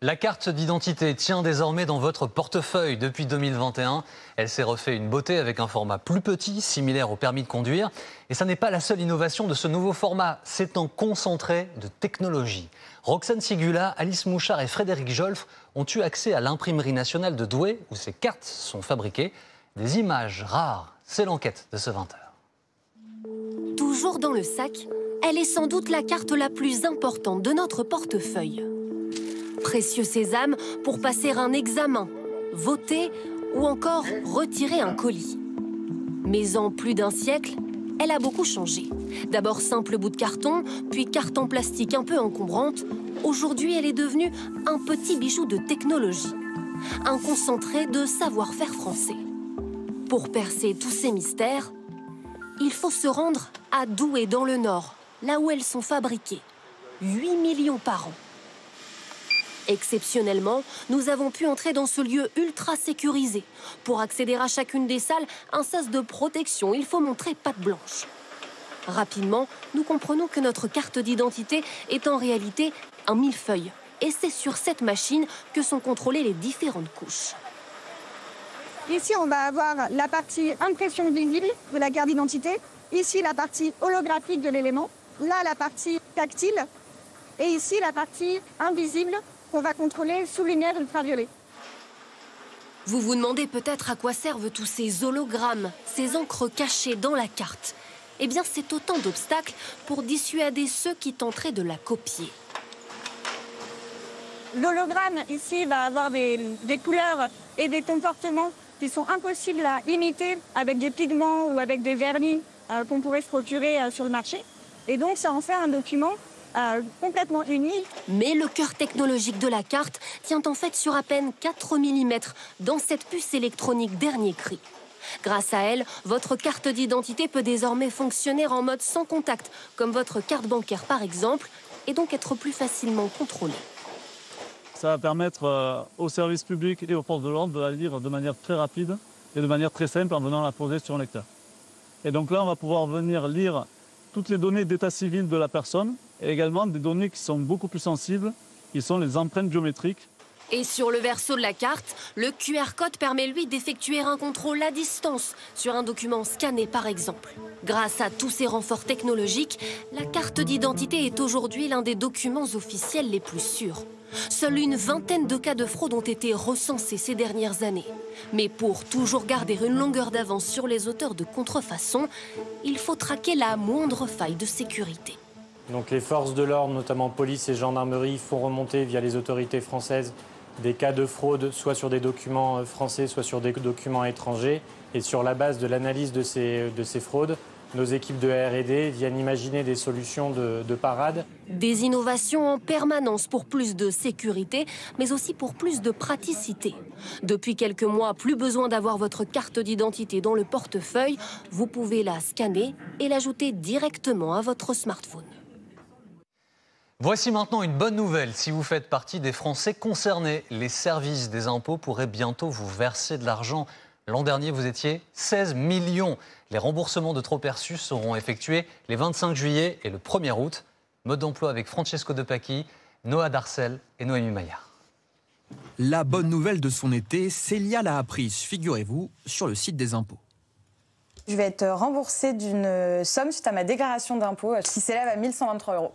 La carte d'identité tient désormais dans votre portefeuille depuis 2021. Elle s'est refait une beauté avec un format plus petit, similaire au permis de conduire. Et ça n'est pas la seule innovation de ce nouveau format, c'est un concentré de technologie. Roxane Sigula, Alice Mouchard et Frédéric Jolf ont eu accès à l'imprimerie nationale de Douai, où ces cartes sont fabriquées. Des images rares, c'est l'enquête de ce 20h. Toujours dans le sac, elle est sans doute la carte la plus importante de notre portefeuille. Précieux sésame pour passer un examen, voter ou encore retirer un colis. Mais en plus d'un siècle, elle a beaucoup changé. D'abord simple bout de carton, puis carte en plastique un peu encombrante. Aujourd'hui, elle est devenue un petit bijou de technologie. Un concentré de savoir-faire français. Pour percer tous ces mystères, il faut se rendre à Douai dans le Nord, là où elles sont fabriquées. 8 millions par an. Exceptionnellement, nous avons pu entrer dans ce lieu ultra sécurisé. Pour accéder à chacune des salles, un sas de protection, il faut montrer patte blanche. Rapidement, nous comprenons que notre carte d'identité est en réalité un millefeuille. Et c'est sur cette machine que sont contrôlées les différentes couches. Ici, on va avoir la partie impression visible de la carte d'identité. Ici, la partie holographique de l'élément. Là, la partie tactile. Et ici, la partie invisible qu'on va contrôler sous lumière ultraviolet. Vous vous demandez peut-être à quoi servent tous ces hologrammes, ces encres cachées dans la carte. Eh bien, c'est autant d'obstacles pour dissuader ceux qui tenteraient de la copier. L'hologramme, ici, va avoir des couleurs et des comportements qui sont impossibles à imiter avec des pigments ou avec des vernis qu'on pourrait se procurer sur le marché. Et donc, ça en fait un document complètement unique. Mais le cœur technologique de la carte tient en fait sur à peine 4 mm dans cette puce électronique dernier cri. Grâce à elle, votre carte d'identité peut désormais fonctionner en mode sans contact, comme votre carte bancaire par exemple, et donc être plus facilement contrôlée. Ça va permettre aux services publics et aux forces de l'ordre de la lire de manière très rapide et de manière très simple en venant la poser sur un lecteur. Et donc là, on va pouvoir venir lire toutes les données d'état civil de la personne et également des données qui sont beaucoup plus sensibles, qui sont les empreintes biométriques. Et sur le verso de la carte, le QR code permet lui d'effectuer un contrôle à distance sur un document scanné par exemple. Grâce à tous ces renforts technologiques, la carte d'identité est aujourd'hui l'un des documents officiels les plus sûrs. Seule une vingtaine de cas de fraude ont été recensés ces dernières années. Mais pour toujours garder une longueur d'avance sur les auteurs de contrefaçon, il faut traquer la moindre faille de sécurité. Donc les forces de l'ordre, notamment police et gendarmerie, font remonter via les autorités françaises des cas de fraude, soit sur des documents français, soit sur des documents étrangers. Et sur la base de l'analyse de ces fraudes, nos équipes de R&D viennent imaginer des solutions de parade. Des innovations en permanence pour plus de sécurité, mais aussi pour plus de praticité. Depuis quelques mois, plus besoin d'avoir votre carte d'identité dans le portefeuille. Vous pouvez la scanner et l'ajouter directement à votre smartphone. Voici maintenant une bonne nouvelle. Si vous faites partie des Français concernés, les services des impôts pourraient bientôt vous verser de l'argent. L'an dernier, vous étiez 16 millions. Les remboursements de trop perçus seront effectués les 25 juillet et le 1er août. Mode d'emploi avec Francesco De Pacchi, Noah Darcel et Noémie Maillard. La bonne nouvelle de son été, Célia l'a apprise, figurez-vous, sur le site des impôts. Je vais être remboursée d'une somme suite à ma déclaration d'impôt qui s'élève à 1 123 €.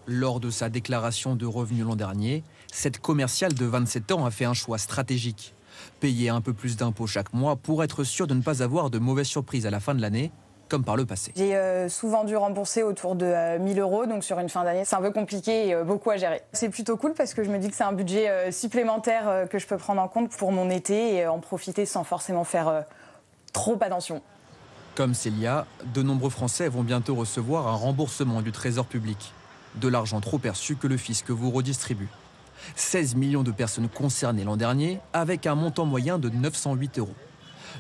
Lors de sa déclaration de revenus l'an dernier, cette commerciale de 27 ans a fait un choix stratégique. Payer un peu plus d'impôts chaque mois pour être sûr de ne pas avoir de mauvaises surprises à la fin de l'année, comme par le passé. J'ai souvent dû rembourser autour de 1 000 €, donc sur une fin d'année, c'est un peu compliqué et beaucoup à gérer. C'est plutôt cool parce que je me dis que c'est un budget supplémentaire que je peux prendre en compte pour mon été et en profiter sans forcément faire trop attention. Comme Célia, de nombreux Français vont bientôt recevoir un remboursement du Trésor public. De l'argent trop perçu que le fisc vous redistribue. 16 millions de personnes concernées l'an dernier, avec un montant moyen de 908 €.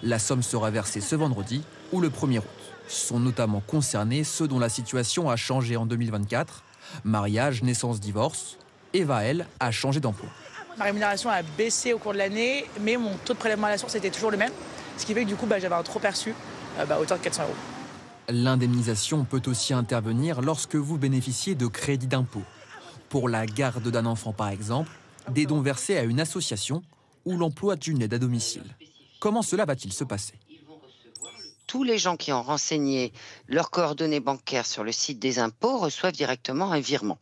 La somme sera versée ce vendredi ou le 1er août. Sont notamment concernés ceux dont la situation a changé en 2024. Mariage, naissance, divorce. Eva, elle, a changé d'emploi. Ma rémunération a baissé au cours de l'année, mais mon taux de prélèvement à la source était toujours le même. Ce qui fait que du coup, j'avais un trop perçu à hauteur de 400 €. L'indemnisation peut aussi intervenir lorsque vous bénéficiez de crédits d'impôt. Pour la garde d'un enfant par exemple, Des dons versés à une association ou l'emploi d'une aide à domicile. Comment cela va-t-il se passer ? Tous les gens qui ont renseigné leurs coordonnées bancaires sur le site des impôts reçoivent directement un virement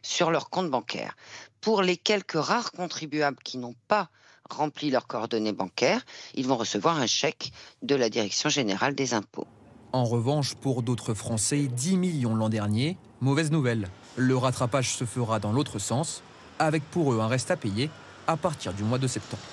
sur leur compte bancaire. Pour les quelques rares contribuables qui n'ont pas rempli leurs coordonnées bancaires, ils vont recevoir un chèque de la Direction générale des impôts. En revanche, pour d'autres Français, 10 millions l'an dernier, mauvaise nouvelle. Le rattrapage se fera dans l'autre sens, avec pour eux un reste à payer à partir du mois de septembre.